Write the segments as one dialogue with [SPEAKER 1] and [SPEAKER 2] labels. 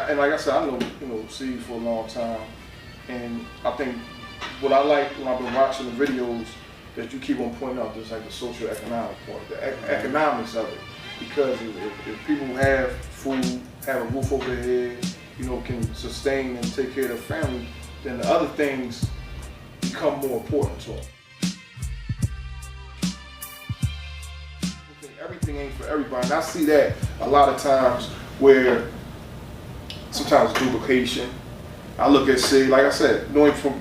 [SPEAKER 1] and like I said, I know Steve for a long time, and I think what I like when I've been watching the videos that you keep on pointing out, is like the social economic part, the economics of it. Because if people have food, have a roof over their head, can sustain and take care of their family, then the other things become more important to them. Everything ain't for everybody, and I see that a lot of times where sometimes duplication. I look at, say, like I said, knowing from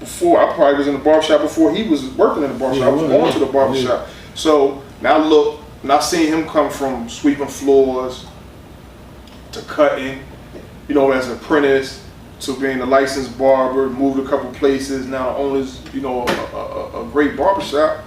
[SPEAKER 1] before, I probably was in the barbershop before he was working in the barbershop. I was going to the barbershop. So now look, now seeing him come from sweeping floors to cutting, as an apprentice, to being a licensed barber, moved a couple places, now owns, a great barbershop.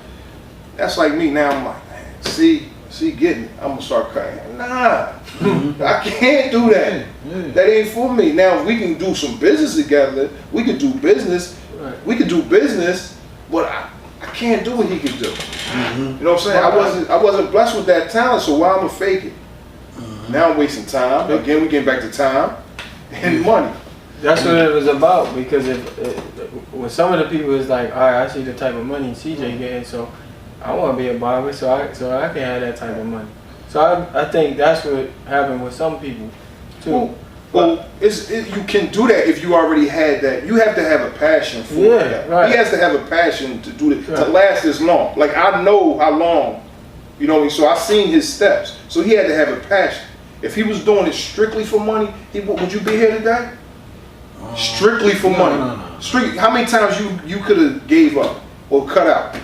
[SPEAKER 1] That's like me now. I'm like, man, see, getting it. I'm gonna start cutting. Nah, I can't do that. That ain't for me. Now we can do some business together. We could do business. Right. We could do business, but I can't do what he could do. You know what I'm saying? I wasn't blessed with that talent, so why I'ma fake it? Now I'm wasting time. Again, we getting back to time and money.
[SPEAKER 2] That's what it was about, because when some of the people is like, all right, I see the type of money CJ getting, so I want to be a barber, so I can have that type of money. So I think that's what happened with some people too.
[SPEAKER 1] Well, you can do that if you already had that. You have to have a passion for that. Right. He has to have a passion to do it, to last this long. Like, I know how long, so I've seen his steps. So he had to have a passion. If he was doing it strictly for money, would you be here today? Strictly for money. No. Strictly. How many times you could have gave up or cut out?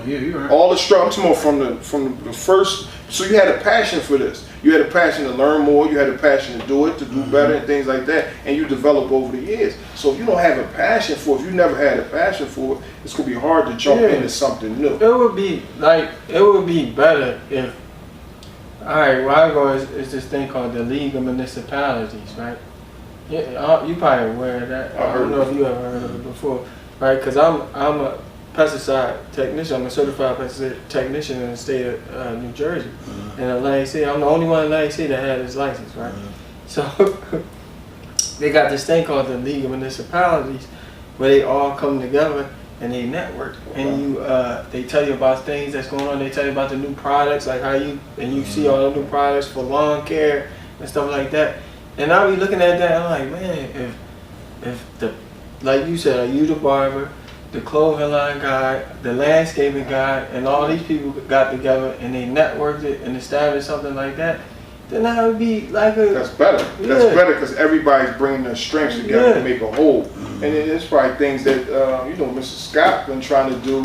[SPEAKER 3] Yeah, you're right.
[SPEAKER 1] All the struggle. I'm talking about from the first. So you had a passion for this. You had a passion to learn more. You had a passion to do it, to do better, and things like that. And you develop over the years. So if you don't have a passion for it, if you never had a passion for it, it's gonna be hard to jump into something new.
[SPEAKER 2] It would be better if. All right, where I go is this thing called the League of Municipalities, right? Yeah, you probably aware of that. I don't know if you ever heard of it before, right? Because I'm a pesticide technician. I'm a certified pesticide technician in the state of New Jersey. In Atlantic City, I'm the only one in Atlantic City that had this license, right? So they got this thing called the League of Municipalities, where they all come together and they network, and they tell you about things that's going on. They tell you about the new products, like how you see all the new products for lawn care and stuff like that. And I'll be looking at that, I'm like, man, if the, like you said, you the barber, the clothing line guy, the landscaping guy, and all these people got together and they networked it and established something like that, then that would be like a...
[SPEAKER 1] That's better. Yeah. That's better because everybody's bringing their strengths together to make a whole. And it's probably things that, Mr. Scott been trying to do,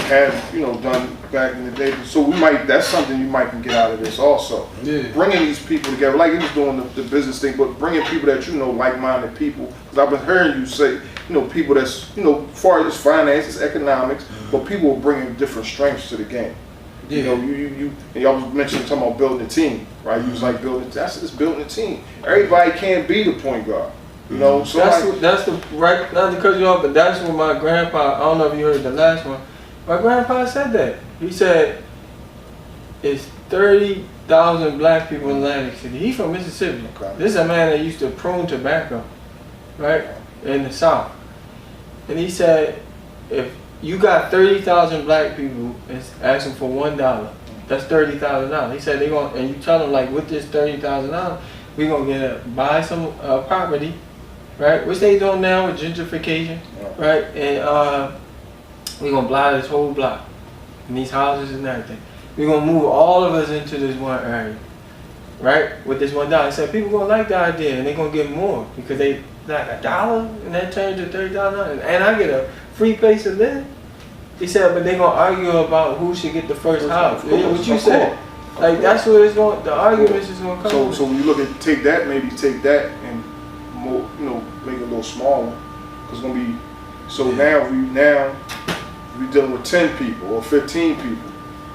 [SPEAKER 1] had, done back in the day. So that's something you might can get out of this also. Yeah. Bringing these people together, like he was doing the business thing, but bringing people that like-minded people. Because I've been hearing you say, people that's, as far as finances, economics, but people are bringing different strengths to the game. Yeah. And y'all was mentioning talking about building a team, right? You was like building a team. Everybody can't be the point guard. So
[SPEAKER 2] that's the right, not to cut you off, but that's what my grandpa, I don't know if you heard the last one, my grandpa said that. He said it's 30,000 black people in Atlantic City. He's from Mississippi. Okay. This is a man that used to prune tobacco, right, in the South. And he said, if you got 30,000 black people asking for $1, that's $30,000. He said and you tell them, like, with this $30,000, we're gonna buy some property, right? Which they doing now with gentrification, right? And we're gonna buy this whole block and these houses and everything. We're gonna move all of us into this one area, right? With this $1. He said people gonna like the idea and they're gonna get more because they like $1 and that turns to $30,000 and I get a free place to live. He said, but they're gonna argue about who should get the first house. What you said. Like that's what it's going. The arguments is going to come.
[SPEAKER 1] So when you look at take that and more, make it a little smaller, because it's going to be. So now we dealing with 10 people or 15 people.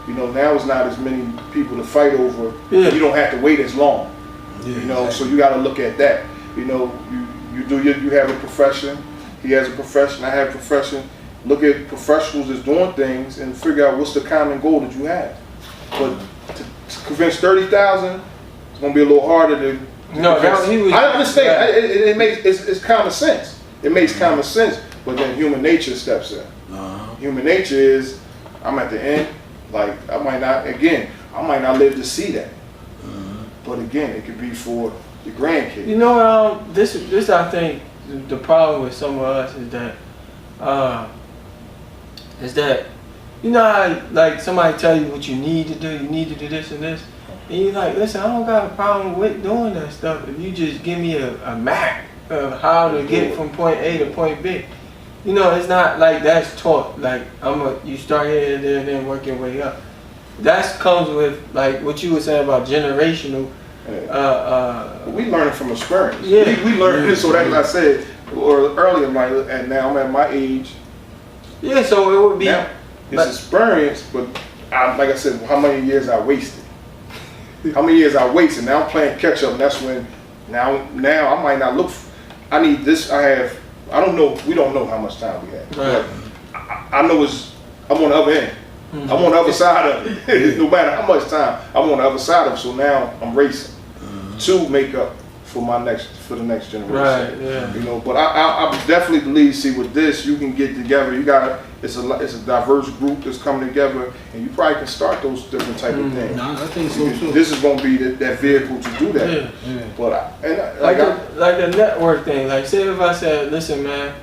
[SPEAKER 1] Now it's not as many people to fight over. Yeah. You don't have to wait as long. Yeah, so you got to look at that. You have a profession. He has a profession. I have a profession. Look at professionals that's doing things and figure out what's the common goal that you have. But to convince 30,000, it's going to be a little harder
[SPEAKER 2] No, he was.
[SPEAKER 1] I understand. It makes it's common sense. It makes common sense, but then human nature steps in. Human nature is, I'm at the end. Like I might not live to see that. But again, it could be for the grandkids.
[SPEAKER 2] You know, this I think the problem with some of us is that you know how like somebody tell you what you need to do this and this, and you're like, listen, I don't got a problem with doing that stuff if you just give me a map of how to get from point A to point B. You know, it's not like that's taught. Like you start here and then work your way up. That comes with like what you were saying about generational.
[SPEAKER 1] We learn it from experience.
[SPEAKER 2] Yeah.
[SPEAKER 1] We learn this, so that's what I said earlier. And now I'm at my age.
[SPEAKER 2] Yeah, so it would be.
[SPEAKER 1] Now, it's experience, but like I said, how many years I wasted? How many years I wasted? Now I'm playing catch up, and that's when now I might not look. I need this. I don't know. We don't know how much time we have.
[SPEAKER 2] Right.
[SPEAKER 1] But I know I'm on the other end. I'm on the other side of it. No matter how much time, I'm on the other side of it. So now I'm racing to make up for the next generation.
[SPEAKER 2] Right. Yeah.
[SPEAKER 1] You know, but I definitely believe. See, with this, you can get together. It's a diverse group that's coming together, and you probably can start those different type of things.
[SPEAKER 3] No, I think so too.
[SPEAKER 1] This is going to be that vehicle to do that.
[SPEAKER 2] Yeah.
[SPEAKER 1] But
[SPEAKER 2] like the network thing. Like, say if I said, listen, man,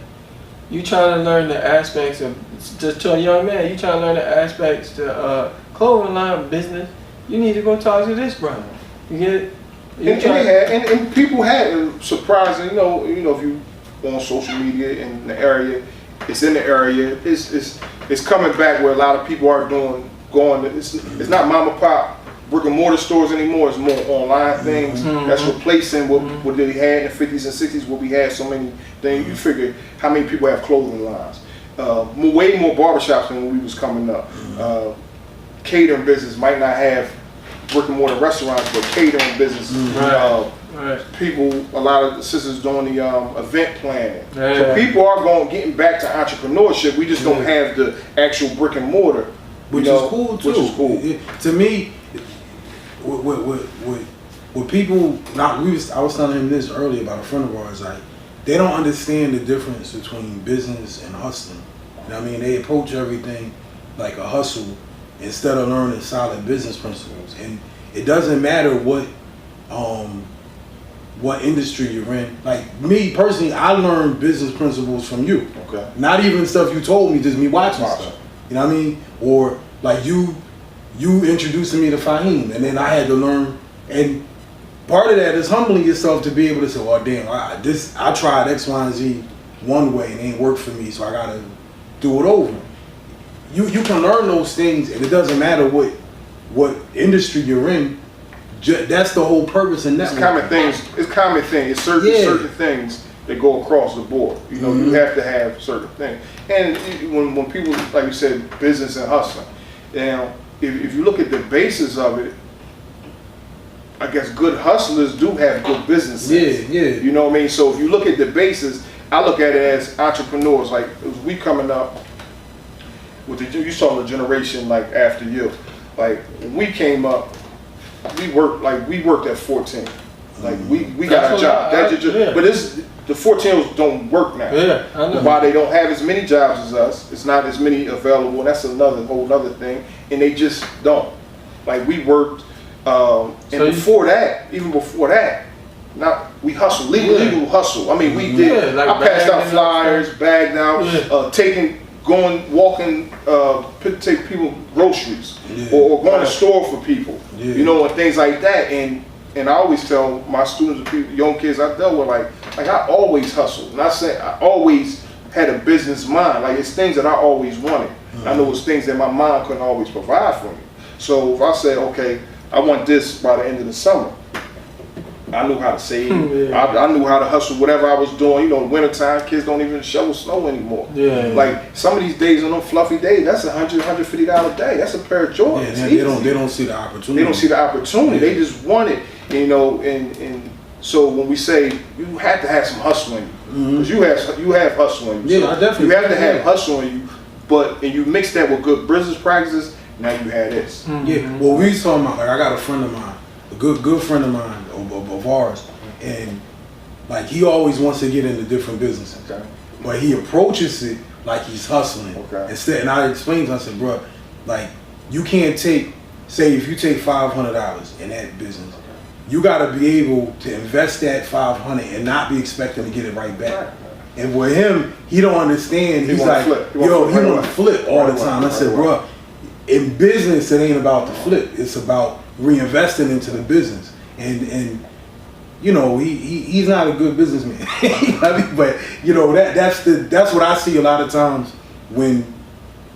[SPEAKER 2] you trying to learn the aspects of, just to a young man, you trying to learn the aspects to clothing line business, you need to go talk to this brother. You get it?
[SPEAKER 1] And people had surprising, you know, if you on social media in the area, it's in the area, it's coming back where a lot of people are it's not mom and pop brick and mortar stores anymore, it's more online things that's replacing what they had in the 50s and 60s, where we had so many things. You figure how many people have clothing lines. Way more barbershops than when we was coming up. Catering business might not have brick and mortar restaurants, but catering business.
[SPEAKER 2] Right.
[SPEAKER 1] People, a lot of the sisters doing the event planning.
[SPEAKER 2] Yeah.
[SPEAKER 1] So people are getting back to entrepreneurship. We just don't have the actual brick and mortar,
[SPEAKER 3] which is cool too.
[SPEAKER 1] Which is cool.
[SPEAKER 3] To me, with people, I was telling him this earlier about a friend of ours. Like, they don't understand the difference between business and hustling. You know what I mean? They approach everything like a hustle instead of learning solid business principles. And it doesn't matter what industry you're in. Like me personally, I learned business principles from you.
[SPEAKER 1] Okay.
[SPEAKER 3] Not even stuff you told me, just me watching stuff. You know what I mean? Or like you introducing me to Fahim, and then I had to learn. And part of that is humbling yourself to be able to say, "Well, damn, I tried X, Y, and Z one way and it ain't work for me, so I gotta do it over." You can learn those things, and it doesn't matter what industry you're in. That's the whole purpose of networking.
[SPEAKER 1] It's common things. It's certain things that go across the board. You know, you have to have certain things. And when people, like you said, business and hustling. Now, if you look at the basis of it, I guess good hustlers do have good business sense.
[SPEAKER 3] Yeah.
[SPEAKER 1] You know what I mean? So if you look at the basis, I look at it as entrepreneurs. Like, it was we coming up with you saw the generation like after you. Like, when we came up, we worked at 14. Like we got a job. But the 14-year-olds don't work now.
[SPEAKER 2] Yeah, I know.
[SPEAKER 1] Why they don't have as many jobs as us, it's not as many available, and that's whole other thing. And they just don't. Like, we worked, even before that, we hustled, legal hustle. I mean, we did.
[SPEAKER 2] Like
[SPEAKER 1] I passed out flyers, bagged out, walking, take people groceries, or going to store for people, you know, and things like that. And I always tell my students, young kids I dealt with, like I always hustled. And I say I always had a business mind. Like, it's things that I always wanted. I know it's things that my mom couldn't always provide for me. So if I say, okay, I want this by the end of the summer, I knew how to save. I knew how to hustle whatever I was doing. You know, wintertime, kids don't even shovel snow anymore. Like, some of these days on them fluffy days, that's $100, $150 a day. That's a pair of Jordans.
[SPEAKER 3] They don't see the opportunity.
[SPEAKER 1] They don't see the opportunity. They just want it. You know, and so when we say you have to have some hustling, because you have hustling.
[SPEAKER 3] Yeah, I definitely.
[SPEAKER 1] You have to have hustling, and you mix that with good business practices. Now you have this.
[SPEAKER 3] Yeah. Well, we talking about, like, I got a friend of mine, a good friend of mine of ours. and like he always wants to get into different businesses,
[SPEAKER 1] Okay.
[SPEAKER 3] but he approaches it like he's hustling.
[SPEAKER 1] Okay.
[SPEAKER 3] Instead, and I explained to him, I said, bro, like you can't take, say if you take $500 in that business, you got to be able to invest that $500 and not be expecting to get it right back.
[SPEAKER 1] Right.
[SPEAKER 3] And with him, he don't understand. He's
[SPEAKER 1] wanna
[SPEAKER 3] like,
[SPEAKER 1] flip. He
[SPEAKER 3] yo,
[SPEAKER 1] wanna
[SPEAKER 3] he
[SPEAKER 1] flip
[SPEAKER 3] want to flip all the
[SPEAKER 1] Right,
[SPEAKER 3] time. I
[SPEAKER 1] right,
[SPEAKER 3] said,
[SPEAKER 1] right.
[SPEAKER 3] bro, in business, it ain't about the flip. It's about reinvesting into the business. And you know, he's not a good businessman. I mean, but you know, that's what I see a lot of times when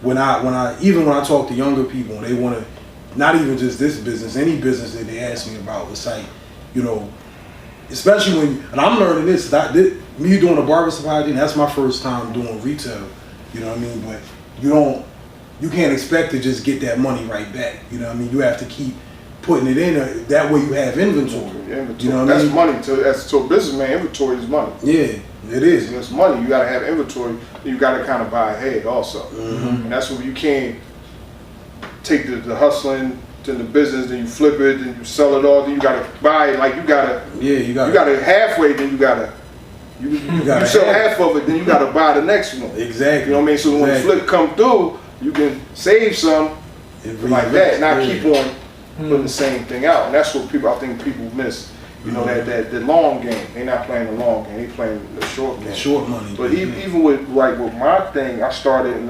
[SPEAKER 3] I talk to younger people and they want to, not even just this business, any business that they ask me about, it's like, you know, especially when, and I'm learning this, me doing a barbershop ID, that's my first time doing retail, you know what I mean? But you can't expect to just get that money right back, you know what I mean? You have to keep putting it in, that way you have inventory.
[SPEAKER 1] Inventory.
[SPEAKER 3] You know what
[SPEAKER 1] That's
[SPEAKER 3] I mean?
[SPEAKER 1] money to a businessman. Inventory is money.
[SPEAKER 3] Yeah, it is.
[SPEAKER 1] It's money. You gotta have inventory. You gotta kind of buy ahead also,
[SPEAKER 3] Mhm.
[SPEAKER 1] and that's what you can't take the hustling to the business, then you flip it, then you sell it all, then you gotta buy it. Like you gotta halfway, then you gotta sell half of it, then you gotta buy the next one.
[SPEAKER 3] Exactly.
[SPEAKER 1] You know what I mean? So when the flip come through, you can save some like that, not keep on putting the same thing out. And that's what I think people miss. You know, that the long game. They're not playing the long game. They playing the short game.
[SPEAKER 3] Short money.
[SPEAKER 1] But even with my thing, I started in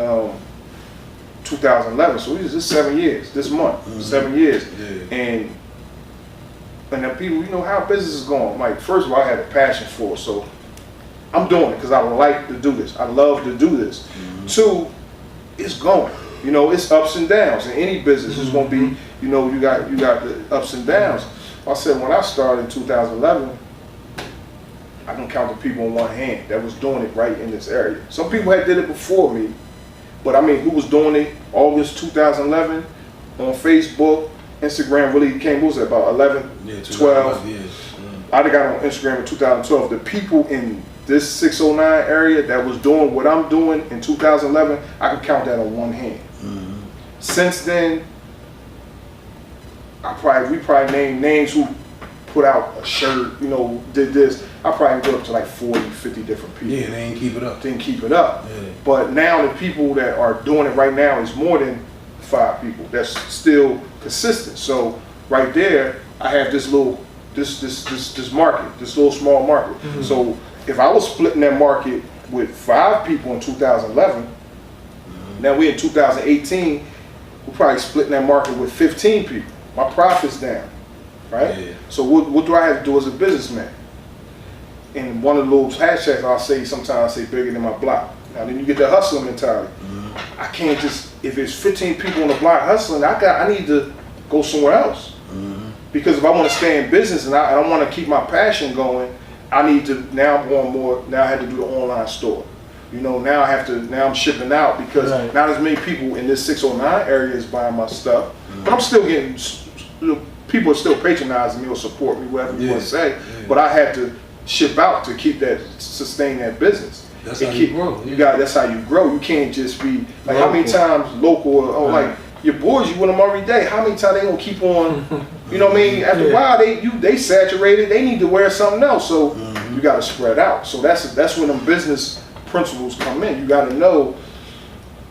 [SPEAKER 1] 2011. So this is 7 years. This month, 7 years.
[SPEAKER 3] Yeah.
[SPEAKER 1] And the people, you know how business is going. Like, first of all, I had a passion for it. So I'm doing it because I like to do this. I love to do this. Two, it's going. You know, it's ups and downs. In any business, it's going to be, you know, you got the ups and downs. I said when I started in 2011, I can count the people on one hand that was doing it right in this area. Some people had did it before me, but I mean, who was doing it August 2011 on Facebook, Instagram really came, what was it, about 11, 12?
[SPEAKER 3] Years.
[SPEAKER 1] I got on Instagram in 2012. The people in this 609 area that was doing what I'm doing in 2011, I can count that on one hand. Since then, we probably named names who put out a shirt, you know, did this. I probably go up to like 40, 50 different people.
[SPEAKER 3] Yeah, they ain't keep it up.
[SPEAKER 1] Didn't keep it up.
[SPEAKER 3] Yeah.
[SPEAKER 1] But now the people that are doing it right now is more than 5 people. That's still consistent. So right there, I have this little, this market, this little small market. So if I was splitting that market with 5 people in 2011, now we're in 2018, we're probably splitting that market with 15 people. My profit's down, right?
[SPEAKER 3] Yeah.
[SPEAKER 1] So what do I have to do as a businessman? And one of the little hashtags I'll say, sometimes I say bigger than my block. Now then you get the hustling mentality. I can't just, if it's 15 people on the block hustling, I need to go somewhere else. Because if I want to stay in business and I want to keep my passion going, I need to, now I'm going more, now I have to do the online store. You know, now I'm shipping out because not as many people in this 609 area is buying my stuff. But I'm still getting, people are still patronizing me or support me, whatever you want to say. But I had to ship out to sustain that business.
[SPEAKER 3] That's how you grow.
[SPEAKER 1] That's how you grow. You can't just be, like how many times local, like your boys, you with them every day. How many times they gonna keep on, you know what I mean? After a while, they saturated, they need to wear something else. So you gotta spread out. So that's when them business principles come in. You gotta know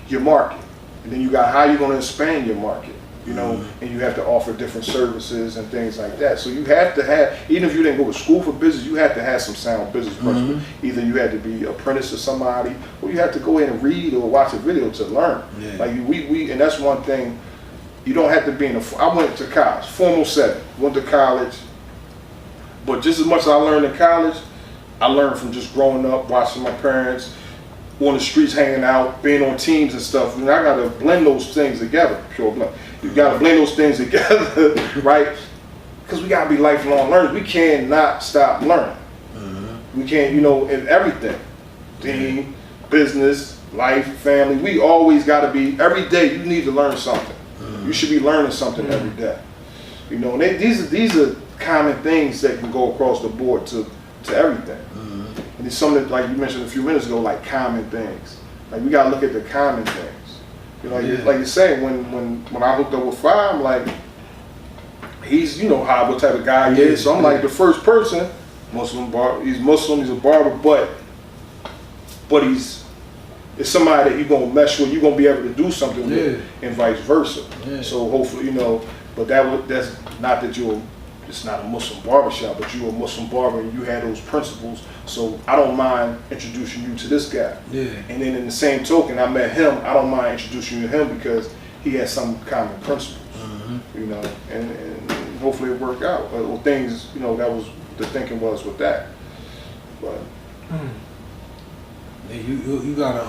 [SPEAKER 1] your market. And then you got how you're gonna expand your market. You know, and you have to offer different services and things like that. So you have to have, even if you didn't go to school for business, you have to have some sound business principles. Either you had to be apprentice to somebody, or you have to go in and read or watch a video to learn. Like we, and that's one thing. You don't have to be I went to college, formal setting, went to college. But just as much as I learned in college, I learned from just growing up, watching my parents, on the streets, hanging out, being on teams and stuff. And I gotta blend those things together, pure blend. You gotta blend those things together, right? Because we gotta be lifelong learners. We cannot stop learning. We can't, you know, in everything. Team, business, life, family. We always gotta be, every day you need to learn something. You should be learning something every day. You know, and these are common things that can go across the board to everything. And it's something that, like you mentioned a few minutes ago, like common things. Like we gotta look at the common things. You know, like you're saying, when I hooked up with Fire, I'm like, he's, you know, what type of guy he is. So I'm like the first person He's Muslim. He's a barber, but it's somebody that you're gonna mesh with. You're gonna be able to do something with, and vice versa.
[SPEAKER 3] Yeah.
[SPEAKER 1] So hopefully, but that's not that it's not a Muslim barbershop, but you're a Muslim barber and you had those principles. So I don't mind introducing you to this guy.
[SPEAKER 3] Yeah.
[SPEAKER 1] And then in the same token, I met him. I don't mind introducing you to him because he has some common principles. And hopefully it worked out. Or things, that was the thinking was with that. But
[SPEAKER 3] yeah, you gotta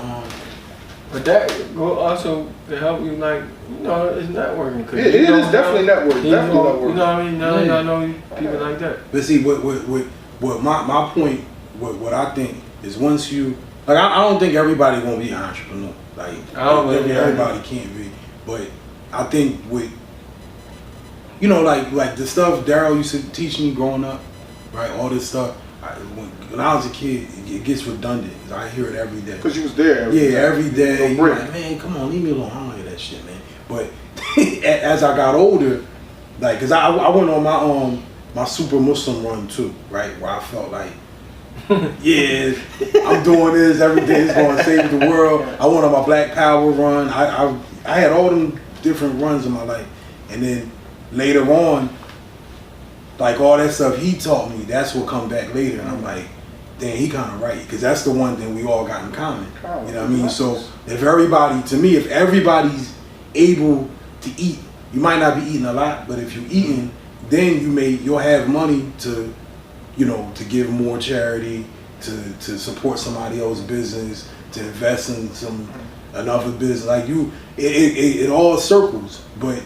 [SPEAKER 2] But that will also help you, like, it's networking.
[SPEAKER 1] Yeah, it is definitely networking. Definitely networking.
[SPEAKER 2] You know what I mean? Now I know people like that.
[SPEAKER 3] But see, what my point, what I think is once you, like, I don't think everybody won't be an entrepreneur. Like,
[SPEAKER 2] I don't think
[SPEAKER 3] everybody can't be. But I think with, like the stuff Daryl used to teach me growing up, right? All this stuff. When I was a kid, it gets redundant. I hear it every day.
[SPEAKER 1] Because you was there.
[SPEAKER 3] Every day.
[SPEAKER 1] No break.
[SPEAKER 3] Like, man, come on, leave me alone. I don't hear that shit, man. But as I got older, like, cause I went on my super Muslim run too, right? Where I felt like, yeah, I'm doing this. Every day is going to save the world. I went on my Black Power run. I had all them different runs in my life, and then later on, like all that stuff he taught me, that's what come back later, and I'm like, damn, he kind of right, because that's the one thing we all got in common. You know what I mean? So if everybody's able to eat, you might not be eating a lot, but if you're eating, then you'll have money to, to give more charity, to support somebody else's business, to invest in another business. Like it all circles. But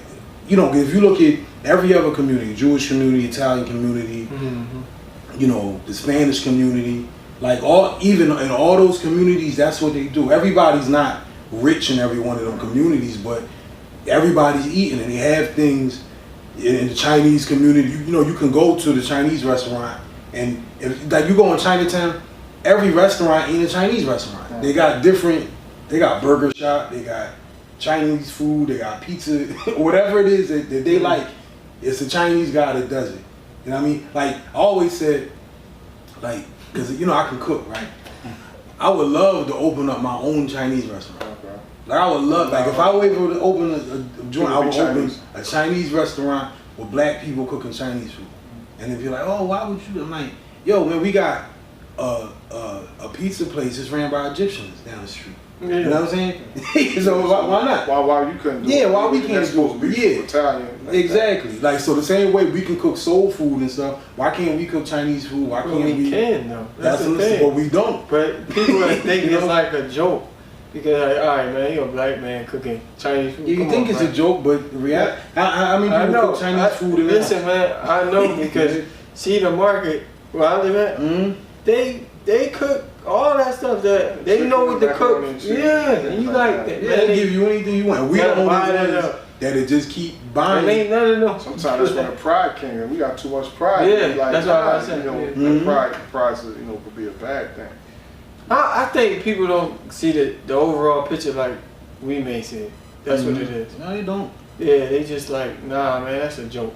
[SPEAKER 3] if you look at every other community, Jewish community, Italian community, the Spanish community, like even in all those communities, that's what they do. Everybody's not rich in every one of them communities, but everybody's eating, and they have things in the Chinese community. You can go to the Chinese restaurant, and if like you go in Chinatown, every restaurant ain't a Chinese restaurant. They got burger shop, they got Chinese food, they got pizza, whatever it is that they like. It's a Chinese guy that does it. You know what I mean? Like, I always said, like, because, I can cook, right? I would love to open up my own Chinese restaurant.
[SPEAKER 1] Okay.
[SPEAKER 3] Like, I would love, like, if I were able to open a joint, I would open a Chinese restaurant with black people cooking Chinese food. And if you're like, oh, why would you? I'm like, yo, man, we got a pizza place that's ran by Egyptians down the street. Yeah. You know what I'm saying? So why not?
[SPEAKER 1] Why you couldn't do it?
[SPEAKER 3] Yeah, why we can't do it? Yeah,
[SPEAKER 1] Italian. Like
[SPEAKER 3] exactly.
[SPEAKER 1] That.
[SPEAKER 3] Like, so the same way we can cook soul food and stuff, why can't we cook Chinese food? Why can't we?
[SPEAKER 2] We can though.
[SPEAKER 3] That's the thing. But we don't.
[SPEAKER 2] But people think it's like a joke. Because like, all right, man, you're a black man cooking Chinese food.
[SPEAKER 3] Yeah, you think it's a joke, but reality. I mean, people cook Chinese food in
[SPEAKER 2] listen, man, I know because see the market where I live at, they cook all that stuff that they know what to cook. Yeah, and you like that.
[SPEAKER 3] Yeah, they give you anything you want. We don't own ones that it just keep buying.
[SPEAKER 2] Ain't none of them.
[SPEAKER 1] Sometimes that's when the pride came in. We got too much pride.
[SPEAKER 2] Yeah,
[SPEAKER 1] like,
[SPEAKER 2] that's what I said.
[SPEAKER 1] Pride, could be a bad thing.
[SPEAKER 2] I think people don't see the overall picture like we may see it. That's what it is.
[SPEAKER 3] No, they don't.
[SPEAKER 2] Yeah, they just like, nah, man, that's a joke.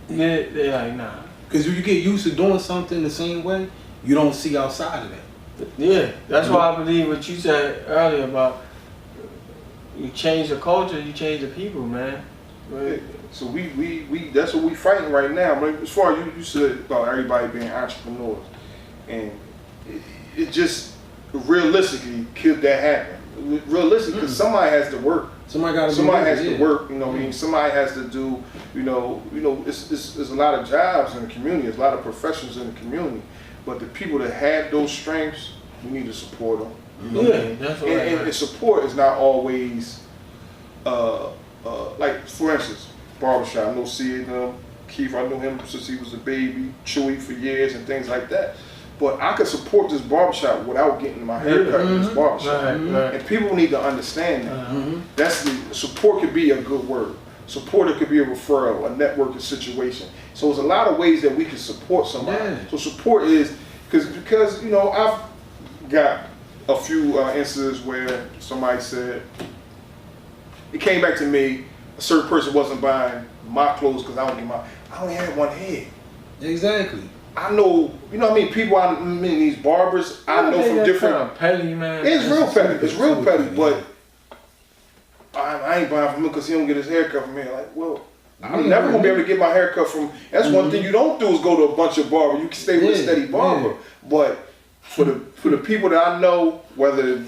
[SPEAKER 2] Yeah, they like, nah.
[SPEAKER 3] Because if you get used to doing something the same way, you don't see outside of that.
[SPEAKER 2] Yeah, that's why I believe what you said earlier about you change the culture, you change the people, man.
[SPEAKER 1] Right. So we that's what we fighting right now. But as far as you said about everybody being entrepreneurs, and it just realistically could that happen? Realistically, because somebody has to work. Somebody has to work. You know what I mean? Somebody has to do. It's a lot of jobs in the community. There's a lot of professions in the community. But the people that have those strengths, we need to support them.
[SPEAKER 2] Yeah, that's what
[SPEAKER 1] and support is not always like, for instance, Barbershop. I know Sid, Keith, I knew him since he was a baby, Chewy for years and things like that. But I could support this barbershop without getting my hair cut in this barbershop. Right. And people need to understand that. That's the support could be a good word. Support, it could be a referral, a networking situation. So there's a lot of ways that we can support somebody. Yeah. So support is, because I've got a few instances where somebody said, it came back to me, a certain person wasn't buying my clothes because I only had one head.
[SPEAKER 3] Exactly.
[SPEAKER 1] I know, you know what I mean, people I mean, these barbers, I know from different.
[SPEAKER 2] Kind of petty, man.
[SPEAKER 1] It's real petty. It's real petty, but I ain't buying from him because he don't get his haircut from here. Like, well, I'm never gonna be able to get my haircut from. That's one thing you don't do is go to a bunch of barbers. You can stay with a steady barber, but for the people that I know, whether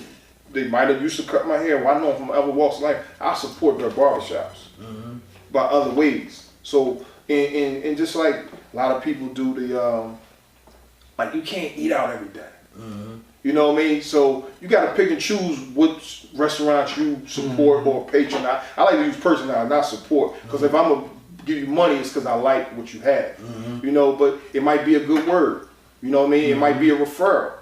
[SPEAKER 1] they might have used to cut my hair, or I know from other walks of life, I support their barbershops by other ways. So, and just like a lot of people do the, like you can't eat out every day. You know what I mean? So you got to pick and choose which restaurants you support or patronize. I like to use patronize, not support, because if I'm gonna give you money, it's because I like what you have. You know, but it might be a good word. You know what I mean? It might be a referral.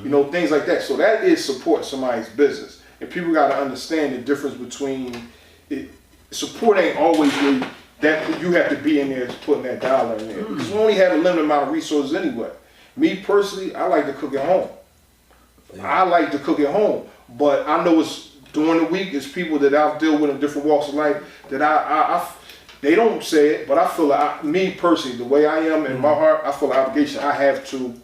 [SPEAKER 1] You know, things like that. So that is support somebody's business, and people got to understand the difference between it. Support ain't always really that you have to be in there putting that dollar in there, because we only have a limited amount of resources anyway. Me personally, I like to cook at home. I like to cook at home, but I know it's during the week. It's people that I've dealt with in different walks of life that I they don't say it, but I feel like me personally, the way I am in my heart, I feel an obligation. I have to,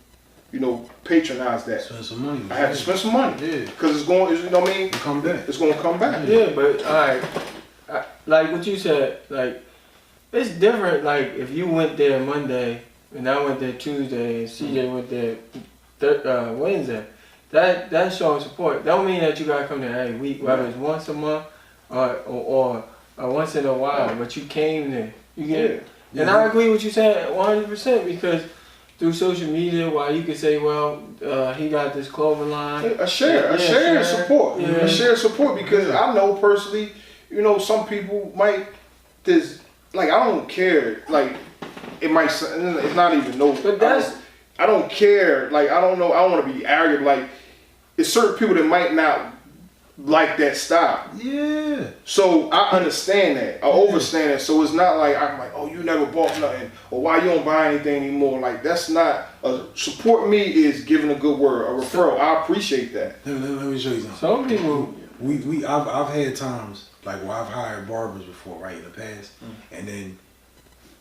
[SPEAKER 1] you know, patronize that.
[SPEAKER 3] Spend some money.
[SPEAKER 1] I have to spend some money.
[SPEAKER 3] Yeah.
[SPEAKER 1] Because it's going, you know what I mean?
[SPEAKER 3] Come back.
[SPEAKER 1] It's going to come back.
[SPEAKER 2] Yeah, but alright, like what you said, like it's different. Like if you went there Monday and I went there Tuesday and CJ went there Wednesday, that's showing support. That don't mean that you gotta come there every week, whether it's once a month or once in a while. But you came there, you get it. And I agree with you saying 100% because through social media, while you could say, well, he got this clothing line.
[SPEAKER 1] A share support.
[SPEAKER 2] Yeah.
[SPEAKER 1] A share support because I know personally, you know, some people might just like I don't care. Like it might. It's not even no.
[SPEAKER 2] But that's.
[SPEAKER 1] I don't care. Like I don't know. I don't want to be arrogant. Like it's certain people that might not like that style.
[SPEAKER 3] Yeah.
[SPEAKER 1] So I understand that. I understand that. So it's not like I'm like, oh, you never bought nothing, or why you don't buy anything anymore. Like that's not support me is giving a good word, a referral. I appreciate that.
[SPEAKER 3] Let me show you something.
[SPEAKER 2] Some people.
[SPEAKER 3] I've had times like where I've hired barbers before, right, in the past, and then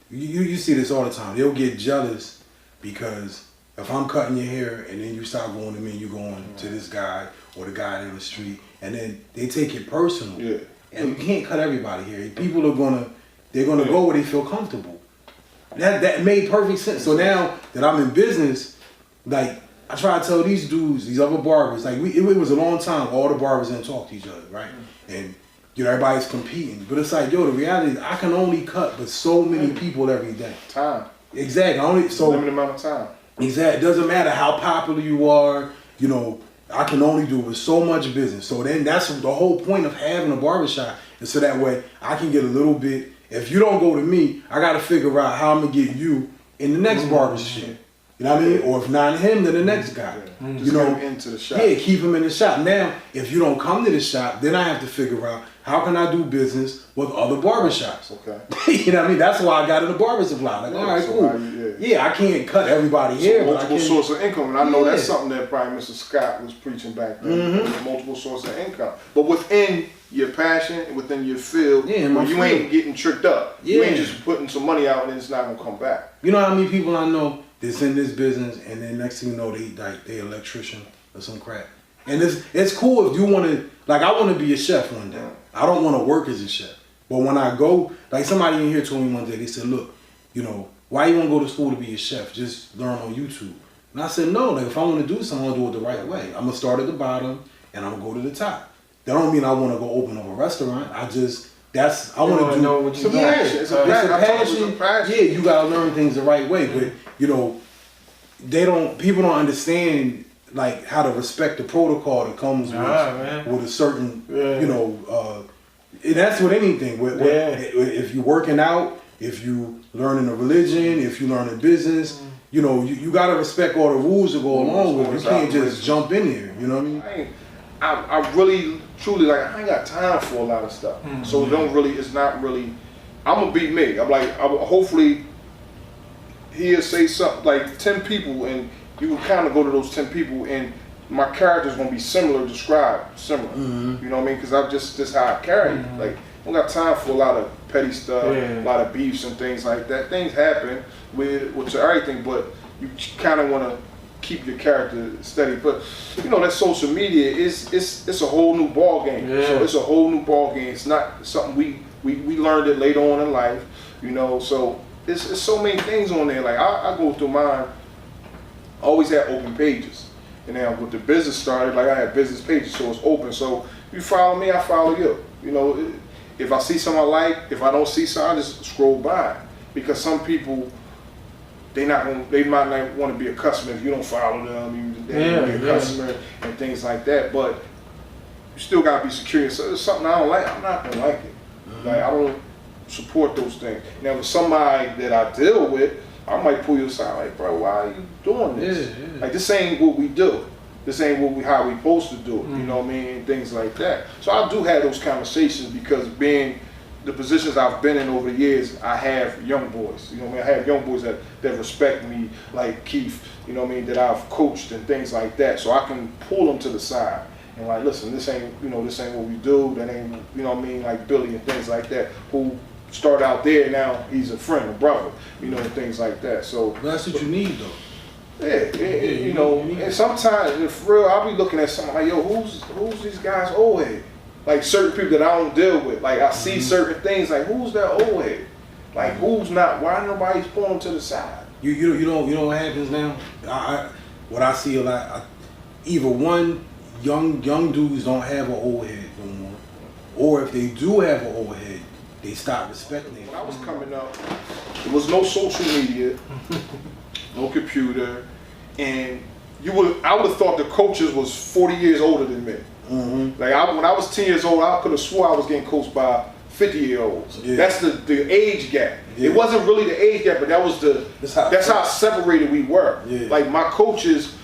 [SPEAKER 3] you see this all the time. They'll get jealous because if I'm cutting your hair and then you stop going to me, you going to this guy or the guy in the street, and then they take it personal. Yeah. And you can't cut everybody here. People are they're gonna go where they feel comfortable. That made perfect sense. So now that I'm in business, like I try to tell these dudes, these other barbers, like it was a long time, all the barbers didn't talk to each other, right? And you know, everybody's competing. But it's like, yo, the reality is I can only cut but so many people every day. Time. Exactly.
[SPEAKER 1] Limited amount of time.
[SPEAKER 3] Exactly. It doesn't matter how popular you are, you know, I can only do with so much business. So then that's the whole point of having a barbershop. And so that way I can get a little bit, if you don't go to me, I got to figure out how I'm going to get you in the next barbershop. You know what I mean? Or if not him, then the next guy.
[SPEAKER 1] Yeah. Just get him into the shop.
[SPEAKER 3] Yeah, keep him in the shop. Now, if you don't come to the shop, then I have to figure out how can I do business with other barbershops.
[SPEAKER 1] Okay.
[SPEAKER 3] You know what I mean? That's why I got in the barber supply. Like, all right, so cool. Yeah, I can't cut everybody here.
[SPEAKER 1] Multiple source of income. And I know that's something that probably Mr. Scott was preaching back then. Multiple source of income. But within your passion, within your field, where you ain't getting tricked up. You ain't just putting some money out and it's not going to come back.
[SPEAKER 3] You know how many people I know that's in this business and then next thing you know, they electrician or some crap. And it's cool if you want to, like I want to be a chef one day. I don't want to work as a chef. But when I go, like somebody in here told me one day, they said, look, you know, why you want to go to school to be a chef? Just learn on YouTube. And I said, no, like if I want to do something, I want to do it the right way. I'm going to start at the bottom and I'm going to go to the top. That don't mean I want to go open up a restaurant. I want to
[SPEAKER 2] know what you got.
[SPEAKER 1] It's a passion.
[SPEAKER 3] Yeah, you got to learn things the right way. But, you know, people don't understand like how to respect the protocol that comes with a certain, you know, and that's with anything. If you're working out, if you learning a religion, if you learning business, you know, you got to respect all the rules that go along with it. You can't just jump in there, you know what I mean?
[SPEAKER 1] I really, truly, like, I ain't got time for a lot of stuff. So it's not really, I'm going to be me. I'm like, hopefully he'll say something, like 10 people, and you will kind of go to those 10 people, and my character's going to be described similar. You know what I mean? Because I'm just how I carry. Like, I don't got time for a lot of petty stuff, a lot of beefs and things like that. Things happen with everything, but you kind of want to keep your character steady. But you know that social media it's a whole new ball game.
[SPEAKER 2] Yeah.
[SPEAKER 1] So it's a whole new ball game. It's not something we learned it later on in life. You know, so it's so many things on there. Like I go through mine. Always had open pages. And now with the business started, like I had business pages, so it's open. So you follow me, I follow you. You know, if I see something I like, if I don't see something, I just scroll by. Because some people, they might not want to be a customer if you don't follow them. They don't want to be a customer and things like that. But you still gotta be secure. So it's something I don't like, I'm not gonna like it. Like I don't support those things. Now with somebody that I deal with, I might pull you aside, like, bro, why are you doing this?
[SPEAKER 3] Yeah.
[SPEAKER 1] Like, this ain't what we do. This ain't how we supposed to do it. You know what I mean? And things like that. So I do have those conversations because being the positions I've been in over the years, I have young boys. You know what I mean? I have young boys that respect me, like Keith, you know what I mean, that I've coached and things like that. So I can pull them to the side and like, listen, this ain't what we do. That ain't, you know what I mean, like Billy and things like that, who start out there, now he's a friend, a brother, you know, and things like that. So
[SPEAKER 3] But that's what you need, though.
[SPEAKER 1] you know, and sometimes, for real, I'll be looking at something like, yo, who's these guys old head? Like certain people that I don't deal with. Like I see certain things, like who's that old head? Like who's not? Why nobody's pulling them to the side?
[SPEAKER 3] You know what happens now? What I see a lot, either one, young dudes don't have an old head no more, or if they do have an old head, they stop respecting it.
[SPEAKER 1] When I was coming up, there was no social media, no computer, and I would have thought the coaches was 40 years older than me.
[SPEAKER 3] Mm-hmm.
[SPEAKER 1] Like when I was 10 years old, I could have swore I was getting coached by 50-year-olds.
[SPEAKER 3] Yeah.
[SPEAKER 1] That's the age gap.
[SPEAKER 3] Yeah.
[SPEAKER 1] It wasn't really the age gap, but that was that's how separated we were.
[SPEAKER 3] Yeah.
[SPEAKER 1] Like my coaches,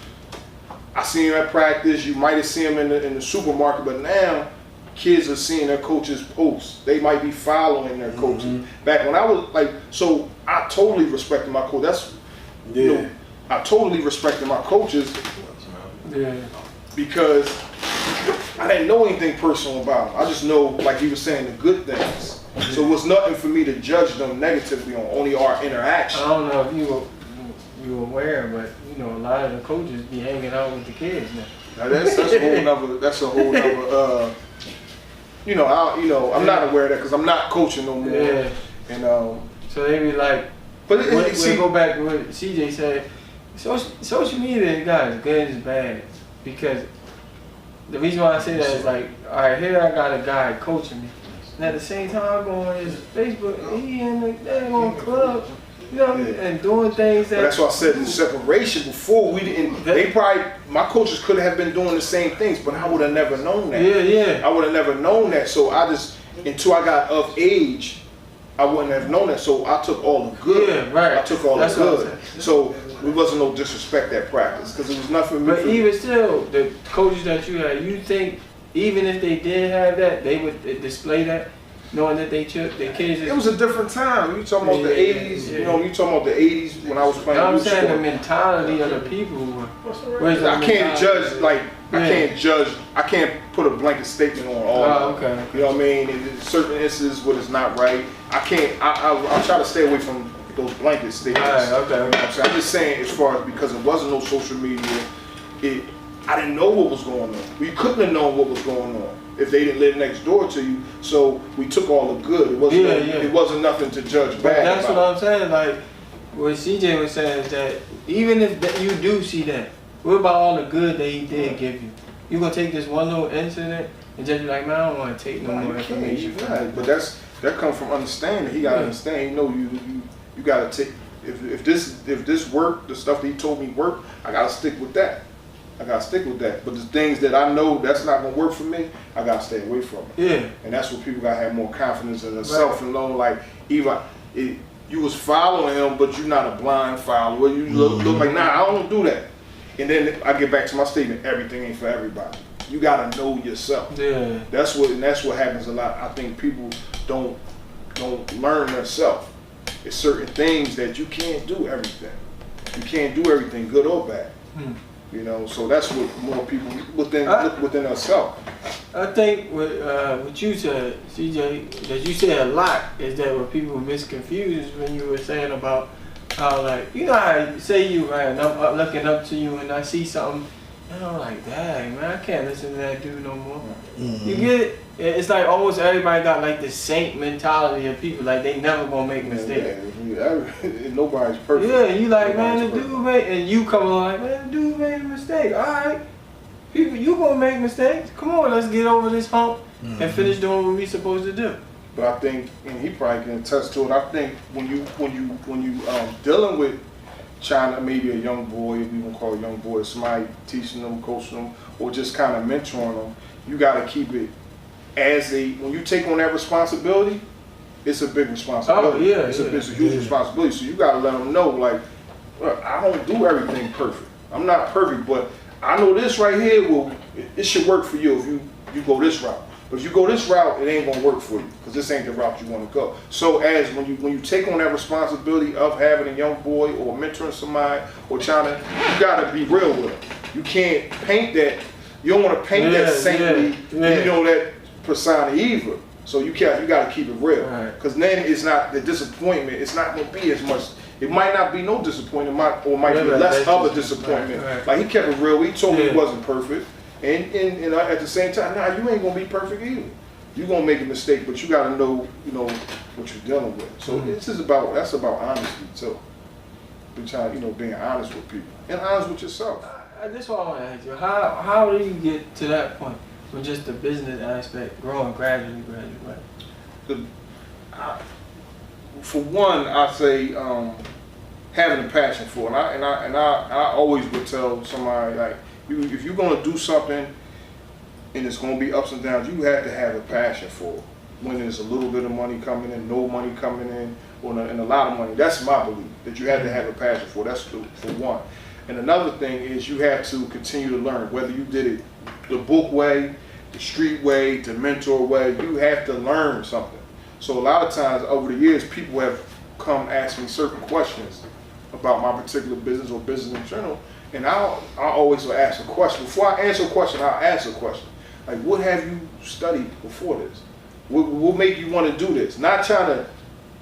[SPEAKER 1] I see them at practice. You might have seen them in the supermarket, but now kids are seeing their coaches post. They might be following their coaches.
[SPEAKER 3] Mm-hmm.
[SPEAKER 1] Back when I was like, so I totally respected my coach. That's you know, I totally respected my coaches.
[SPEAKER 2] Yeah.
[SPEAKER 1] Because I didn't know anything personal about them. I just know, like he was saying, the good things. So it was nothing for me to judge them negatively on, only our interaction.
[SPEAKER 2] I don't know if you were aware, but you know a lot of the coaches be hanging out with the kids now.
[SPEAKER 1] Now that's a whole nother. I'm not aware of that because I'm not coaching no more.
[SPEAKER 2] Yeah.
[SPEAKER 1] And
[SPEAKER 2] so they be like,
[SPEAKER 1] but
[SPEAKER 2] we go back to what CJ said. Social media, guys, good is bad because the reason why I say that is like, all right, here I got a guy coaching me, and at the same time I go on his Facebook, he in the daggone club, you know, and doing things that.
[SPEAKER 1] But that's why I said the separation before we didn't. My coaches could have been doing the same things, but I would have never known that.
[SPEAKER 2] Yeah.
[SPEAKER 1] I would have never known that. So until I got of age, I wouldn't have known that. So I took all the good.
[SPEAKER 2] Yeah, right.
[SPEAKER 1] I took all
[SPEAKER 2] That's
[SPEAKER 1] the good. So it wasn't no disrespect at practice because it was nothing.
[SPEAKER 2] But even still, the coaches that you had, you think even if they did have that, they would display that, knowing that they took their kids.
[SPEAKER 1] It was a different time. You talking about the '80s? Yeah. You know, you talking about the '80s when I was playing.
[SPEAKER 2] I'm saying the mentality of the people.
[SPEAKER 1] I can't judge. Like I can't put a blanket statement on all.
[SPEAKER 2] Okay.
[SPEAKER 1] You know what I mean? In certain instances, what is not right. I can't. I'll try to stay away from those blanket statements.
[SPEAKER 2] Right, okay.
[SPEAKER 1] You know what I'm saying? I'm just saying, as far as because it wasn't no social media, I didn't know what was going on. We couldn't have known what was going on if they didn't live next door to you. So we took all the good. It wasn't. It wasn't nothing to judge bad.
[SPEAKER 2] But that's
[SPEAKER 1] about.
[SPEAKER 2] what I'm saying. Like what CJ was saying is that even if you do see that, what about all the good that he did give you? You gonna take this one little incident and just be like, man, I don't want to take no more information.
[SPEAKER 1] Right. But that comes from understanding. He gotta understand. You know, you gotta take. If this worked, the stuff that he told me worked, I gotta stick with that. But the things that I know that's not gonna work for me, I gotta stay away from it.
[SPEAKER 2] Yeah.
[SPEAKER 1] And that's what people gotta have more confidence in themselves and know. Like even you was following him, but you're not a blind follower. You look like, nah, I don't do that. And then I get back to my statement: everything ain't for everybody. You gotta know yourself.
[SPEAKER 2] Yeah.
[SPEAKER 1] That's what happens a lot. I think people don't learn themselves. It's certain things that you can't do everything. You can't do everything, good or bad. You know, so that's what more people look within themselves.
[SPEAKER 2] I think what you said, CJ, that you said a lot is that what people misconfused when you were saying about how like, you know how say you right, and I'm looking up to you and I see something and I'm like, dang man, I can't listen to that dude no more.
[SPEAKER 3] Mm-hmm.
[SPEAKER 2] You get it? It's like almost everybody got like the saint mentality of people, like they never gonna make mistakes.
[SPEAKER 1] Nobody's perfect.
[SPEAKER 2] Yeah, you like, man,
[SPEAKER 1] Nobody's
[SPEAKER 2] the dude made, and you come along like, man, the dude made a mistake. Alright, you gonna make mistakes. Come on, let's get over this hump and finish doing what we supposed to do.
[SPEAKER 1] But I think, and he probably can attest to it, I think when you dealing with China, maybe a young boy, if you want to call a young boy, somebody teaching them, coaching them, or just kind of mentoring them, you got to keep it when you take on that responsibility, it's a big responsibility.
[SPEAKER 2] Oh, yeah,
[SPEAKER 1] it's a huge responsibility. So you got to let them know, like, look, I don't do everything perfect. I'm not perfect, but I know this right here, it should work for you if you go this route. But if you go this route, it ain't gonna work for you because this ain't the route you want to go. So as when you take on that responsibility of having a young boy or mentoring somebody or trying to, you gotta be real with them. You can't paint that. You don't want to paint that saintly, you know, that persona either. So you gotta keep it real because then it's not the disappointment. It's not gonna be as much. It might not be no disappointment, might be less of a disappointment. Like he kept it real. He told me he wasn't perfect. And at the same time, nah, you ain't gonna be perfect either. You're gonna make a mistake, but you gotta know, what you're dealing with. So that's about honesty too. Being honest with people and honest with yourself.
[SPEAKER 2] That's what I want to ask you. How do you get to that point with just the business aspect growing gradually, right?
[SPEAKER 1] For one, I say having a passion for it. And I always would tell somebody like, if you're gonna do something and it's gonna be ups and downs, you have to have a passion for it. When there's a little bit of money coming in, no money coming in, and a lot of money. That's my belief, that you have to have a passion for it. That's for one. And another thing is you have to continue to learn, whether you did it the book way, the street way, the mentor way, you have to learn something. So a lot of times over the years, people have come ask me certain questions about my particular business or business in general. And I always will ask a question. Before I answer a question, I'll ask a question. Like, what have you studied before this? What made you want to do this? Not trying to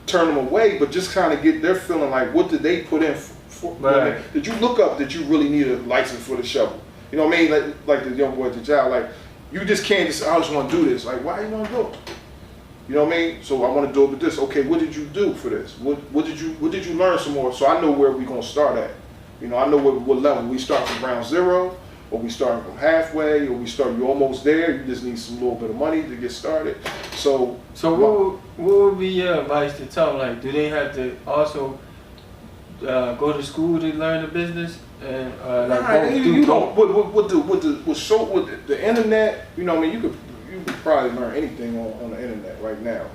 [SPEAKER 1] turn them away, but just kind of get their feeling like, what did they put in for?
[SPEAKER 2] Right.
[SPEAKER 1] Did you look up that you really need a license for the shovel? You know what I mean? Like the young boy at the job, like, you just can't just, I just want to do this. Like, why you want to do it? You know what I mean? So I want to do it with this. Okay, what did you do for this? What did you learn some more? So I know where we're going to start at. I know what level. We start from ground zero, or we start from halfway, or you're almost there. You just need some little bit of money to get started. So
[SPEAKER 2] what would be your advice to tell them? Like, do they have to also go to school to learn the business? And with the internet,
[SPEAKER 1] you could probably learn anything on the internet right now.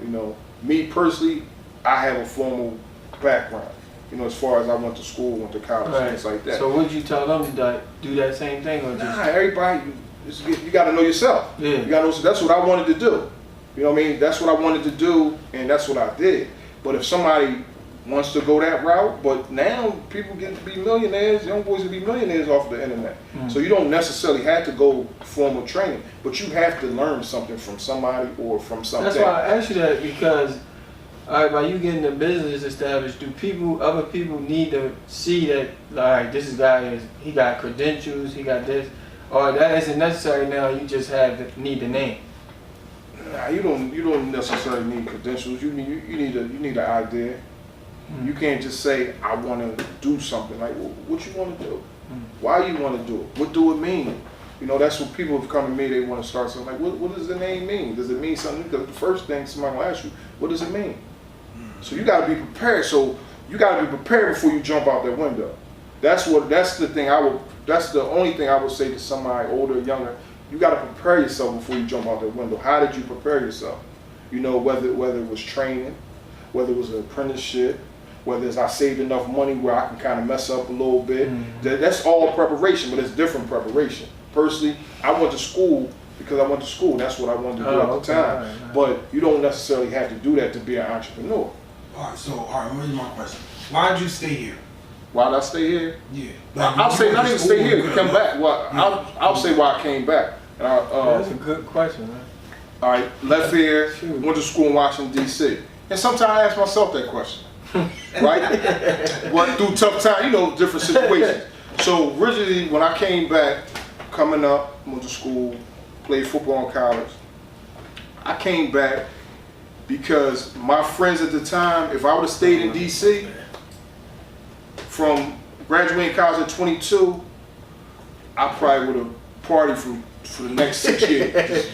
[SPEAKER 1] Me personally, I have a formal background. As far as I went to school, went to college, things like that.
[SPEAKER 2] So would you tell them to do that same thing, or just?
[SPEAKER 1] Everybody, you got to know yourself. Yeah. You got to know. That's what I wanted to do. You know what I mean? That's what I wanted to do, and that's what I did. But if somebody wants to go that route, but now people get to be millionaires, young boys to be millionaires off the internet. So you don't necessarily have to go formal training, but you have to learn something from somebody or from something.
[SPEAKER 2] That's why I asked you that, because by you getting the business established, other people need to see that, like, this guy he got credentials, he got this, or that isn't necessary now, you just need the name?
[SPEAKER 1] Nah, you don't necessarily need credentials. You need an idea. You can't just say, I want to do something. Like, what you want to do? Why you want to do it? What do it mean? That's what people have come to me, they want to start something. Like, what does the name mean? Does it mean something? Because the first thing somebody will ask you, what does it mean? So you got to be prepared. So you got to be prepared before you jump out that window. That's the only thing I would say to somebody older or younger. You got to prepare yourself before you jump out that window. How did you prepare yourself? Whether it was training, whether it was an apprenticeship, whether it's I saved enough money where I can kind of mess up a little bit. That's all preparation, but it's different preparation. Personally, I went to school because I went to school. That's what I wanted to do at the time. Right. But you don't necessarily have to do that to be an entrepreneur.
[SPEAKER 3] All right, here's my question. Why did you stay here?
[SPEAKER 1] Why did I stay here?
[SPEAKER 3] Yeah.
[SPEAKER 1] I'll say not even stay here, come back. Well, I'll say why I came back. And
[SPEAKER 2] that's a good question, man.
[SPEAKER 1] All right, left here, went to school in Washington, D.C. And sometimes I ask myself that question. right? Went through tough times, different situations. So originally, when I came back, coming up, went to school, played football in college. I came back because my friends at the time, if I would have stayed in DC, from graduating college at 22, I probably would have partied for the next 6 years.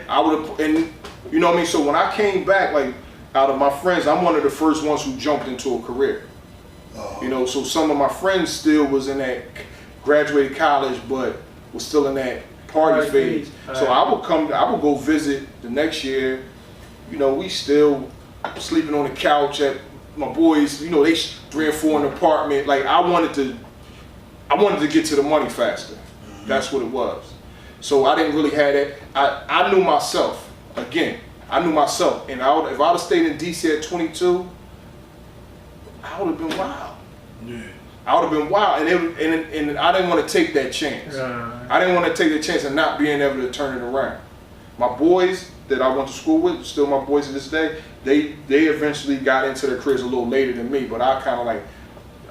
[SPEAKER 1] I would have, and you know what I mean? So when I came back, like, out of my friends, I'm one of the first ones who jumped into a career. So some of my friends still was in that graduated college, but was still in that party phase. So I would go visit the next year. We still sleeping on the couch at my boys. They 3 and 4 in an apartment. Like I wanted to get to the money faster. That's what it was. So I didn't really have that. I knew myself. Again, I knew myself. And if I would have stayed in DC at 22, I would have been wild.
[SPEAKER 3] Yeah.
[SPEAKER 1] I would have been wild, and I didn't want to take that chance. I didn't want to take that chance of not being able to turn it around. My boys that I went to school with, still my boys to this day, they eventually got into their careers a little later than me, but I kind of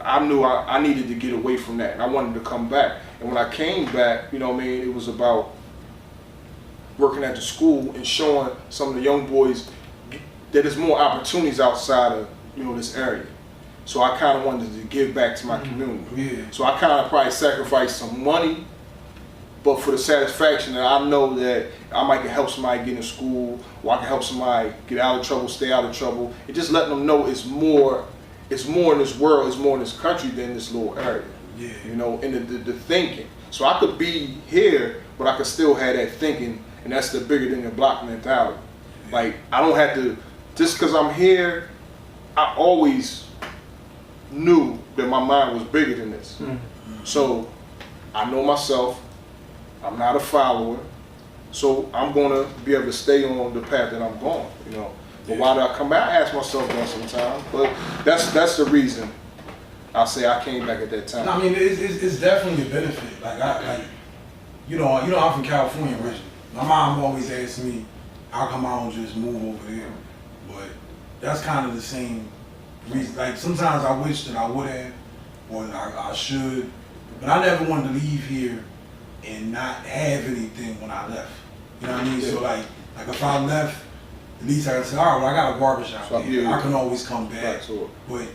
[SPEAKER 1] I knew I needed to get away from that, and I wanted to come back. And when I came back, it was about working at the school and showing some of the young boys that there's more opportunities outside of this area. So I kind of wanted to give back to my community.
[SPEAKER 3] Yeah.
[SPEAKER 1] So I kind of probably sacrificed some money, but for the satisfaction that I know that I might can help somebody get in school, or I can help somebody get out of trouble, stay out of trouble, and just letting them know it's more in this world, it's more in this country than this little area.
[SPEAKER 3] Yeah.
[SPEAKER 1] And the thinking. So I could be here, but I could still have that thinking, and that's the bigger than the block mentality. Like I don't have to, just because I'm here, I always knew that my mind was bigger than this. So I know myself, I'm not a follower, so I'm gonna be able to stay on the path that I'm going, But why did I come back? I ask myself that sometimes, but that's the reason I say I came back at that time.
[SPEAKER 3] I mean, it's definitely a benefit. Like I'm from California originally. My mom always asked me, how come I don't just move over there? But that's kind of the same reason. Like sometimes I wish that I would have, or I should, but I never wanted to leave here and not have anything when I left. You know what I mean?
[SPEAKER 1] Yeah.
[SPEAKER 3] So like if I left, at least I can say, all right, well I got a barbershop
[SPEAKER 1] So,
[SPEAKER 3] here.
[SPEAKER 1] yeah.
[SPEAKER 3] I can always come back.
[SPEAKER 1] Right, so,
[SPEAKER 3] But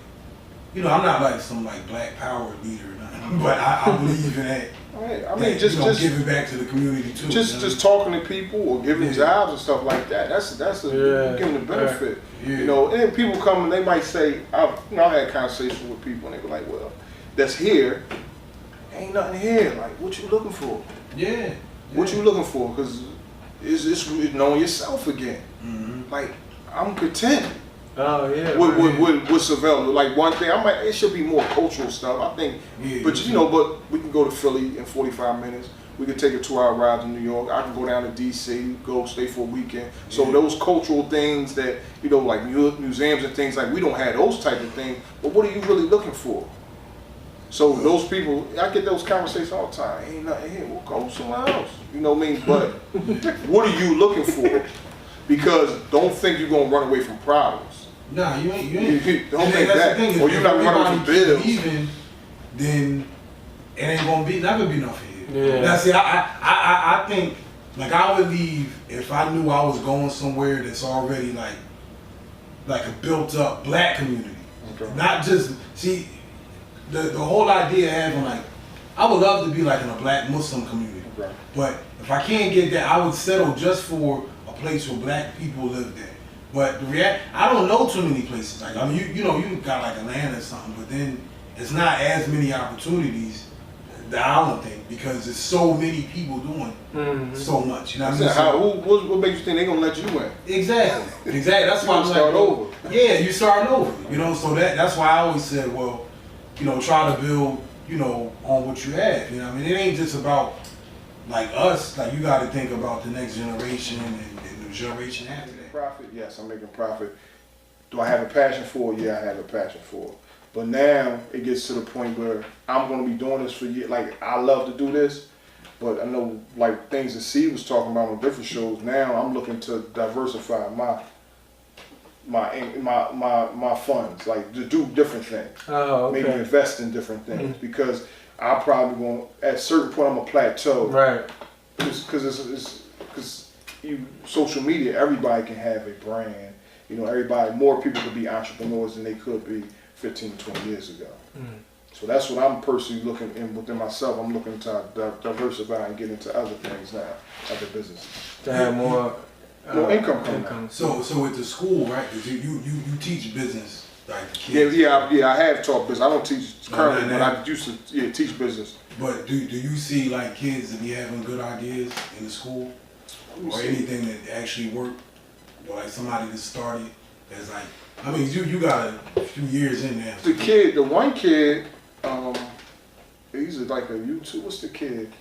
[SPEAKER 3] I'm not like some black power leader or nothing. But I believe in that.
[SPEAKER 1] right. I mean, just
[SPEAKER 3] giving back to the community too.
[SPEAKER 1] just talking to people or giving jobs and stuff like that. That's giving the benefit.
[SPEAKER 3] Yeah.
[SPEAKER 1] And then people come and they might say, I've had conversations with people and they be like, well, that's here. Ain't nothing here. Like, what you looking for?
[SPEAKER 3] Yeah.
[SPEAKER 1] What you looking for? Because it's knowing yourself again.
[SPEAKER 3] Mm-hmm.
[SPEAKER 1] Like, I'm content.
[SPEAKER 2] Oh yeah.
[SPEAKER 1] With what's available. Like one thing, it should be more cultural stuff. I think,
[SPEAKER 3] Yeah,
[SPEAKER 1] but but we can go to Philly in 45 minutes. We can take a 2-hour ride to New York. I can go down to DC, go stay for a weekend. So those cultural things that like museums and things, like we don't have those type of things. But what are you really looking for? So those people, I get those conversations all the time. Ain't nothing here. We'll go somewhere else. You know what I mean? But what are you looking for? Because don't think you're gonna run away from problems.
[SPEAKER 3] Nah, you ain't.
[SPEAKER 1] Don't think that. Or you're not running from bills.
[SPEAKER 3] Leaving, then it ain't gonna never be enough here.
[SPEAKER 2] Yeah.
[SPEAKER 3] Now see, I think like I would leave if I knew I was going somewhere that's already like a built up black community.
[SPEAKER 1] Okay.
[SPEAKER 3] Not just the whole idea of having I would love to be like in a black Muslim community.
[SPEAKER 1] Right.
[SPEAKER 3] But if I can't get that, I would settle just for a place where black people live there. But I don't know too many places. Like you got like Atlanta or something, but then it's not as many opportunities that I don't think, because there's so many people doing so much. You know what I mean?
[SPEAKER 1] What makes you think they're gonna let you in?
[SPEAKER 3] Exactly. That's why I'm
[SPEAKER 1] start over.
[SPEAKER 3] Yeah, you starting over. So that's why I always said, well, try to build, on what you have. You know what I mean? It ain't just about like us. Like you got to think about the next generation and the generation after that.
[SPEAKER 1] Profit? Yes, I'm making profit. Do I have a passion for it? Yeah, I have a passion for it. But now it gets to the point where I'm going to be doing this for years. Like, I love to do this, but I know like things that C was talking about on different shows. Now I'm looking to diversify my funds, like to do different things.
[SPEAKER 2] Oh, okay.
[SPEAKER 1] Maybe invest in different things because I probably won't. At a certain point, I'm gonna plateau.
[SPEAKER 2] Right.
[SPEAKER 1] Because social media, everybody can have a brand. You know, more people could be entrepreneurs than they could be 15, 20 years ago. So that's what I'm personally looking in within myself. I'm looking to diversify and get into other things now, other businesses.
[SPEAKER 2] To have more
[SPEAKER 1] income coming out.
[SPEAKER 3] So with the school, right? 'Cause you teach business, like the kids.
[SPEAKER 1] Yeah. I have taught business. I don't teach currently, but I used to teach business.
[SPEAKER 3] But do you see like kids that be having good ideas in the school, or anything that actually worked, or like somebody that started that's like, I mean, you got a few years in there.
[SPEAKER 1] The one kid, he's like a YouTube. What's the kid?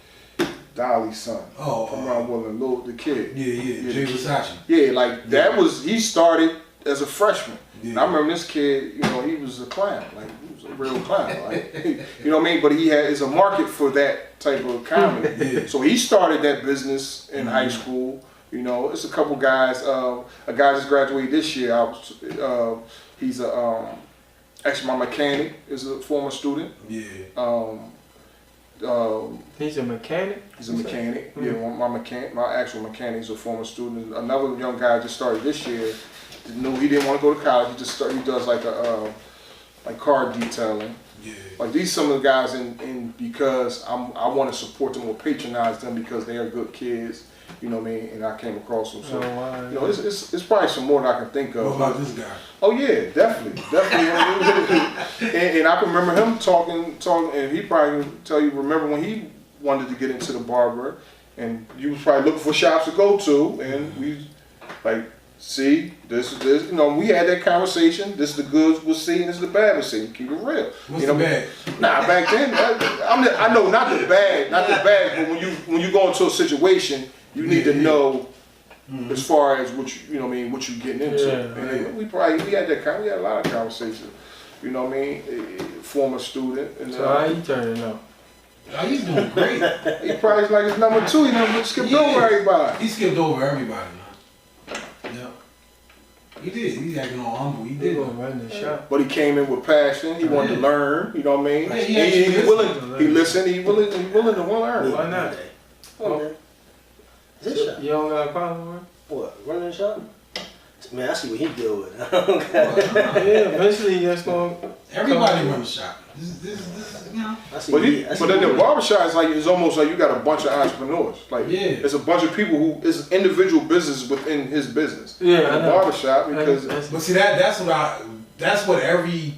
[SPEAKER 1] Dolly's son. From around Woodland, the kid.
[SPEAKER 3] Yeah. Jay Versace.
[SPEAKER 1] Yeah, like that was, he started as a freshman.
[SPEAKER 3] Yeah.
[SPEAKER 1] And I remember this kid, you know, he was a clown. Like, he was a real clown. Like, you know what I mean? But is a market for that type of comedy.
[SPEAKER 3] Yeah.
[SPEAKER 1] So he started that business in high school. You know, it's a couple guys. A guy just graduated this year. He's actually my mechanic is a former student.
[SPEAKER 3] Yeah.
[SPEAKER 2] He's a mechanic?
[SPEAKER 1] He's a mechanic. Yeah, my actual mechanic is a former student. Another young guy just started this year. Knew he didn't want to go to college. He does like car detailing.
[SPEAKER 3] Yeah.
[SPEAKER 1] Like these some of the guys in because I want to support them or patronize them because they are good kids. You know what I mean? And I came across them. So you know, it's probably some more that I can think of.
[SPEAKER 3] What about this guy?
[SPEAKER 1] Oh yeah, definitely. and I can remember him talking, and he probably can tell you. Remember when he wanted to get into the barber, and you was probably looking for shops to go to, and we like. See, this. You know, we had that conversation. This is the good we'll see, and this is the bad we'll see. Keep it real.
[SPEAKER 3] What's the bad?
[SPEAKER 1] Nah, back then, I know not the bad, but when you go into a situation, you need to know as far as what you know what I mean, what you getting into.
[SPEAKER 2] Yeah,
[SPEAKER 1] And we had a lot of conversations. You know what I mean? Former student. And,
[SPEAKER 2] So how you turning out?
[SPEAKER 3] Oh, he's doing great.
[SPEAKER 1] He probably like his number 2. He never skipped over everybody.
[SPEAKER 3] He skipped over everybody, man. Yeah. He did. He's acting all humble. He did.
[SPEAKER 2] He gonna run the shop.
[SPEAKER 1] But he came in with passion. He wanted to learn. You know what I mean?
[SPEAKER 3] Yeah,
[SPEAKER 1] He willing. He listened. He willing to learn.
[SPEAKER 2] Why not?
[SPEAKER 4] Oh, this shop.
[SPEAKER 2] You don't got a problem with it?
[SPEAKER 4] What? Running the shop? Man, I see what he deal with.
[SPEAKER 2] Yeah, eventually that's gonna.
[SPEAKER 3] Everybody runs the shop. This, you know.
[SPEAKER 4] I see
[SPEAKER 1] But
[SPEAKER 4] what
[SPEAKER 1] then the
[SPEAKER 4] he-
[SPEAKER 1] barbershop is like, it's almost like you got a bunch of entrepreneurs. Like, it's a bunch of people who is individual business within his business.
[SPEAKER 2] Yeah,
[SPEAKER 1] In
[SPEAKER 2] I
[SPEAKER 1] the
[SPEAKER 2] know.
[SPEAKER 1] barbershop because
[SPEAKER 3] But see that's what every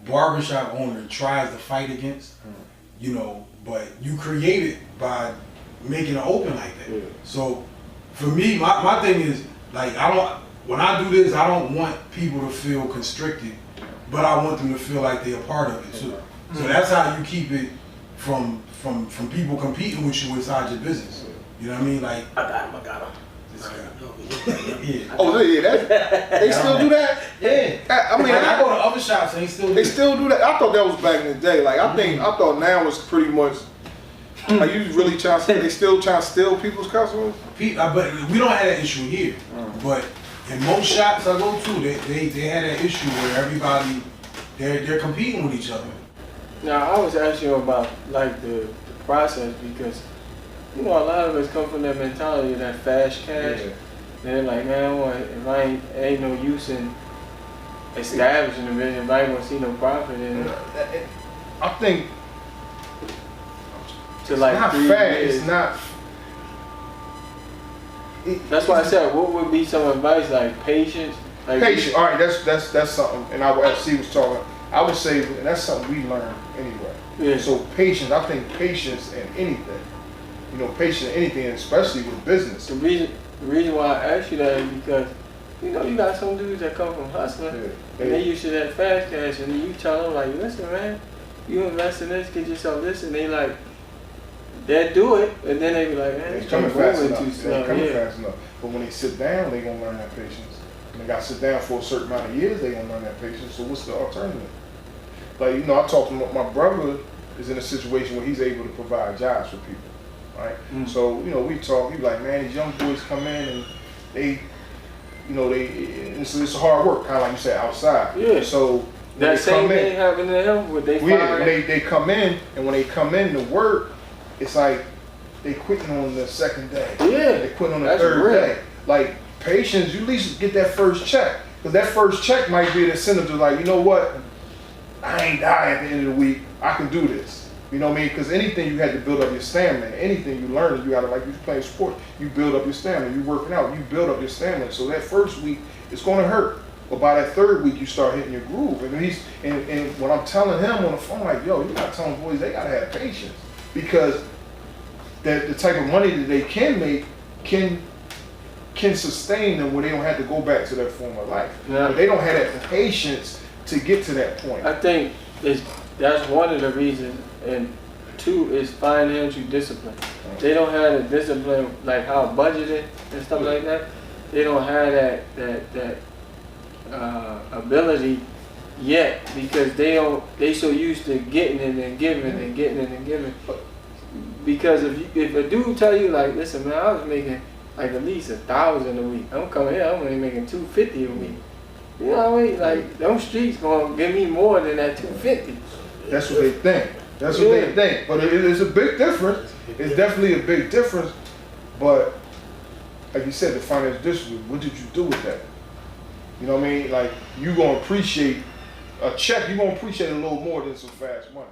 [SPEAKER 3] barbershop owner tries to fight against. You know, but you create it by making it open like that.
[SPEAKER 1] Yeah.
[SPEAKER 3] So for me, my thing is like when I do this, I don't want people to feel constricted, but I want them to feel like they're a part of it. So that's how you keep it from people competing with you inside your business. You know what I mean? Like
[SPEAKER 4] I got him.
[SPEAKER 3] this guy.
[SPEAKER 4] Yeah.
[SPEAKER 1] oh yeah, they still do that.
[SPEAKER 3] Yeah.
[SPEAKER 1] I mean,
[SPEAKER 3] Like, I go to other shops and
[SPEAKER 1] they still do that. I thought that was back in the day. Like I thought now it's pretty much. Are you really trying to? They still trying to steal people's customers?
[SPEAKER 3] But we don't have that issue here. But in most shops I go to, they had that issue where everybody they're competing with each other.
[SPEAKER 2] Now I was asking you about like the process because you know a lot of us come from that mentality of that fast cash.
[SPEAKER 1] Yeah.
[SPEAKER 2] And they're like, man, if I ain't no use in establishing a business, if I ain't gonna see no profit in it.
[SPEAKER 1] I think
[SPEAKER 2] To like
[SPEAKER 1] it's not
[SPEAKER 2] 3
[SPEAKER 1] fast.
[SPEAKER 2] years.
[SPEAKER 1] It's not.
[SPEAKER 2] That's why I said, what would be some advice like patience? Like
[SPEAKER 1] Patience. All right, that's something. And as C was talking, I would say and that's something we learn anyway.
[SPEAKER 2] Yeah.
[SPEAKER 1] So patience. I think patience in anything. You know, patience in anything, especially with business.
[SPEAKER 2] The reason why I asked you that is because you know you got some dudes that come from hustling
[SPEAKER 1] Yeah.
[SPEAKER 2] and they used to that fast cash and then you tell them like, listen man, you invest in this, get yourself this, and they like they'll do it and then they be like, man,
[SPEAKER 1] It's
[SPEAKER 2] it's
[SPEAKER 1] coming fast
[SPEAKER 2] moving
[SPEAKER 1] enough.
[SPEAKER 2] too
[SPEAKER 1] It's
[SPEAKER 2] slow.
[SPEAKER 1] coming
[SPEAKER 2] Yeah.
[SPEAKER 1] fast enough. But when they sit down, they gonna learn that patience. When they got to sit down for a certain amount of years, they gonna learn that patience. So what's the alternative? Like you know, I talked to my brother is in a situation where he's able to provide jobs for people, right? So you know, we talk. He like, man, these young boys come in and they you know, it's hard work, kind of like you said, outside.
[SPEAKER 2] Yeah.
[SPEAKER 1] So when
[SPEAKER 2] That
[SPEAKER 1] they
[SPEAKER 2] same
[SPEAKER 1] come in,
[SPEAKER 2] thing happened to him. Would they
[SPEAKER 1] yeah,
[SPEAKER 2] fire
[SPEAKER 1] when
[SPEAKER 2] him?
[SPEAKER 1] they come in, and when they come in to work, it's like they quitting on the second day.
[SPEAKER 2] Yeah.
[SPEAKER 1] They quitting on the
[SPEAKER 2] That's
[SPEAKER 1] third
[SPEAKER 2] real.
[SPEAKER 1] day. Like patience, you at least get that first check, because that first check might be an incentive to like, you know what, I ain't die at the end of the week. I can do this. You know what I mean? Because anything you had to build up your stamina. Anything you learn, you gotta, like you playing sports, you build up your stamina. You working out, you build up your stamina. So that first week, it's gonna hurt. But by that third week, you start hitting your groove. And when I'm telling him on the phone, like, yo, you gotta tell them boys they gotta have patience, because the type of money that they can make can sustain them where they don't have to go back to their former life.
[SPEAKER 2] Yeah.
[SPEAKER 1] But they don't have that patience to get to that point.
[SPEAKER 2] I think that's one of the reasons, and two is financial discipline. They don't have the discipline like how budgeting and stuff like that. They don't have that ability yet, because they so used to getting it and giving and getting it and giving. Because if a dude tell you like, listen man, I was making like at least 1,000 a week. I'm coming here, I'm only making $250 a week. You know what I mean? Like those streets gonna give me more than that $250.
[SPEAKER 1] That's what they think. That's what they think. But it is a big difference. It's definitely a big difference. But like you said, the financial discipline, what did you do with that? You know what I mean? Like, you gonna appreciate a check, you gonna appreciate a little more than some fast money.